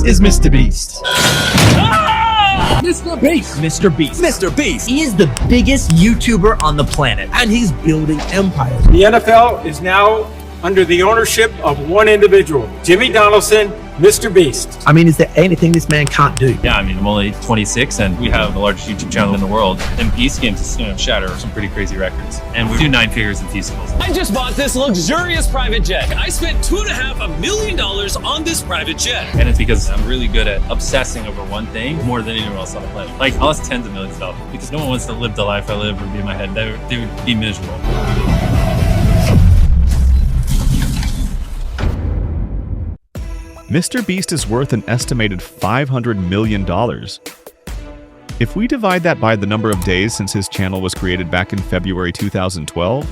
This is Mr. Beast. Mr. Beast. Mr. Beast. Mr. Beast. He is the biggest YouTuber on the planet, and he's building empires. The NFL is now under the ownership of one individual, Jimmy Donaldson, Mr. Beast. I mean, is there anything this man can't do? Yeah, I mean, I'm only 26 and we have the largest YouTube channel in the world. And Beast games shatter some pretty crazy records. And we do 9 figures in Feastables. I just bought this luxurious private jet. I spent $2.5 million on this private jet. And it's because I'm really good at obsessing over one thing more than anyone else on the planet. Like, I'll last tens of millions of dollars because no one wants to live the life I live or be in my head. They would be miserable. Mr. Beast is worth an estimated $500 million. If we divide that by the number of days since his channel was created back in February 2012,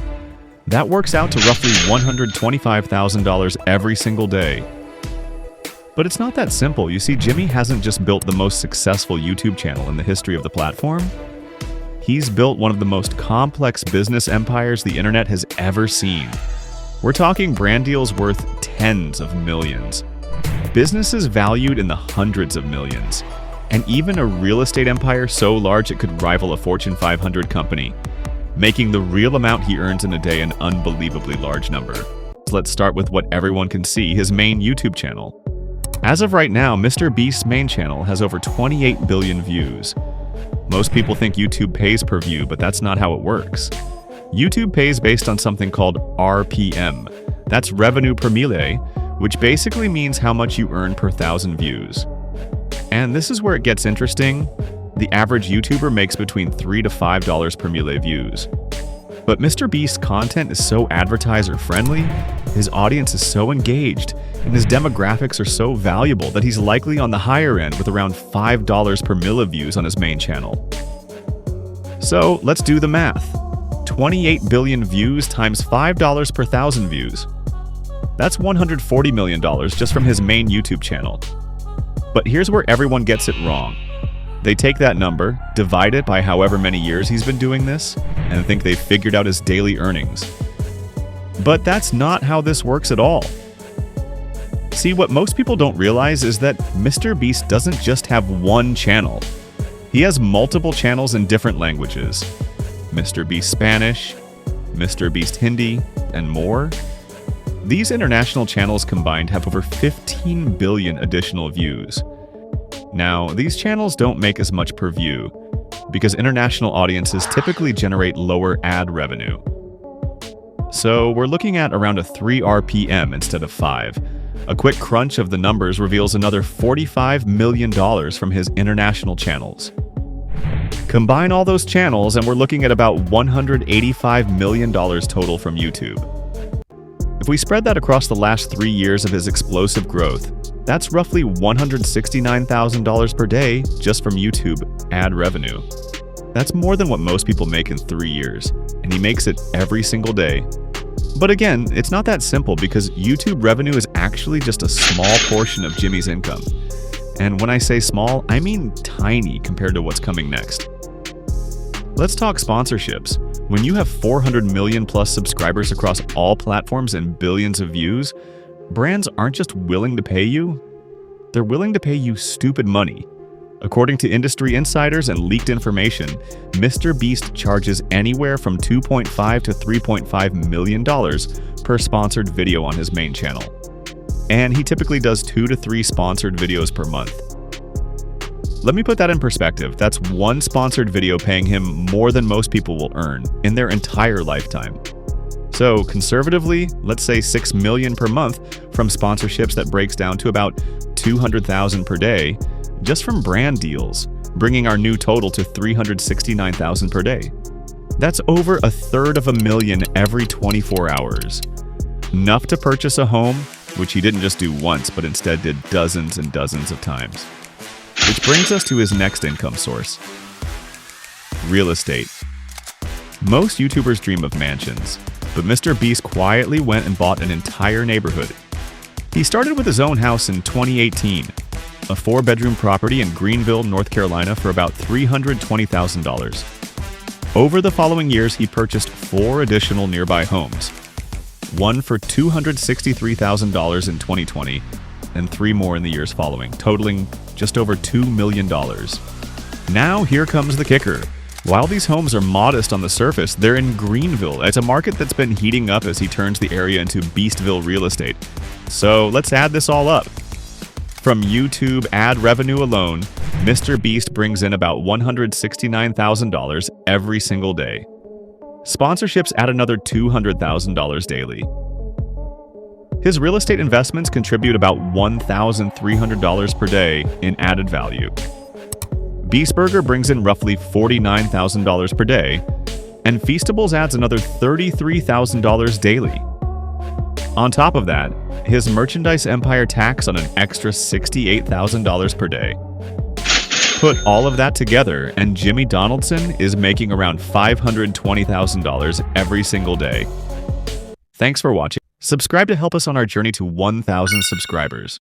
that works out to roughly $125,000 every single day. But it's not that simple. You see, Jimmy hasn't just built the most successful YouTube channel in the history of the platform. He's built one of the most complex business empires the internet has ever seen. We're talking brand deals worth tens of millions. Businesses valued in the hundreds of millions, and even a real estate empire so large it could rival a Fortune 500 company, making the real amount he earns in a day an unbelievably large number. Let's start with what everyone can see, his main YouTube channel. As of right now, Mr. Beast's main channel has over 28 billion views. Most people think YouTube pays per view, but that's not how it works. YouTube pays based on something called RPM. That's revenue per mille, which basically means how much you earn per 1,000 views. And this is where it gets interesting. The average YouTuber makes between $3 to $5 per mille views. But Mr. Beast's content is so advertiser-friendly, his audience is so engaged, and his demographics are so valuable that he's likely on the higher end with around $5 per mille views on his main channel. So let's do the math. 28 billion views times $5 per 1,000 views. That's $140 million just from his main YouTube channel. But here's where everyone gets it wrong. They take that number, divide it by however many years he's been doing this, and think they've figured out his daily earnings. But that's not how this works at all. See, what most people don't realize is that Mr. Beast doesn't just have one channel. He has multiple channels in different languages. Mr. Beast Spanish, Mr. Beast Hindi, and more. These international channels combined have over 15 billion additional views. Now, these channels don't make as much per view, because international audiences typically generate lower ad revenue. So we're looking at around a 3 RPM instead of 5. A quick crunch of the numbers reveals another $45 million from his international channels. Combine all those channels and we're looking at about $185 million total from YouTube. If we spread that across the last 3 years of his explosive growth, that's roughly $169,000 per day just from YouTube ad revenue. That's more than what most people make in 3 years, and he makes it every single day. But again, it's not that simple because YouTube revenue is actually just a small portion of Jimmy's income. And when I say small, I mean tiny compared to what's coming next. Let's talk sponsorships. When you have 400 million plus subscribers across all platforms and billions of views, brands aren't just willing to pay you, they're willing to pay you stupid money. According to industry insiders and leaked information, Mr. Beast charges anywhere from $2.5 to $3.5 million per sponsored video on his main channel. And he typically does 2 to 3 sponsored videos per month. Let me put that in perspective. That's one sponsored video paying him more than most people will earn in their entire lifetime. So conservatively, let's say $6 million per month from sponsorships that breaks down to about $200,000 per day just from brand deals, bringing our new total to $369,000 per day. That's over $130,000 every 24 hours. Enough to purchase a home, which he didn't just do once, but instead did dozens and dozens of times. Which brings us to his next income source: real estate. Most YouTubers dream of mansions, but Mr. Beast quietly went and bought an entire neighborhood. He started with his own house in 2018, a 4-bedroom property in Greenville, North Carolina for about $320,000. Over the following years, he purchased 4 additional nearby homes. One for $263,000 in 2020, and 3 more in the years following, totaling just over $2 million. Now here comes the kicker. While these homes are modest on the surface, they're in Greenville. It's a market that's been heating up as he turns the area into Beastville real estate. So let's add this all up. From YouTube ad revenue alone, Mr. Beast brings in about $169,000 every single day. Sponsorships add another $200,000 daily. His real estate investments contribute about $1,300 per day in added value. Beastburger brings in roughly $49,000 per day, and Feastables adds another $33,000 daily. On top of that, his merchandise empire tacks on an extra $68,000 per day. Put all of that together, and Jimmy Donaldson is making around $520,000 every single day. Thanks for watching. Subscribe to help us on our journey to 1,000 subscribers.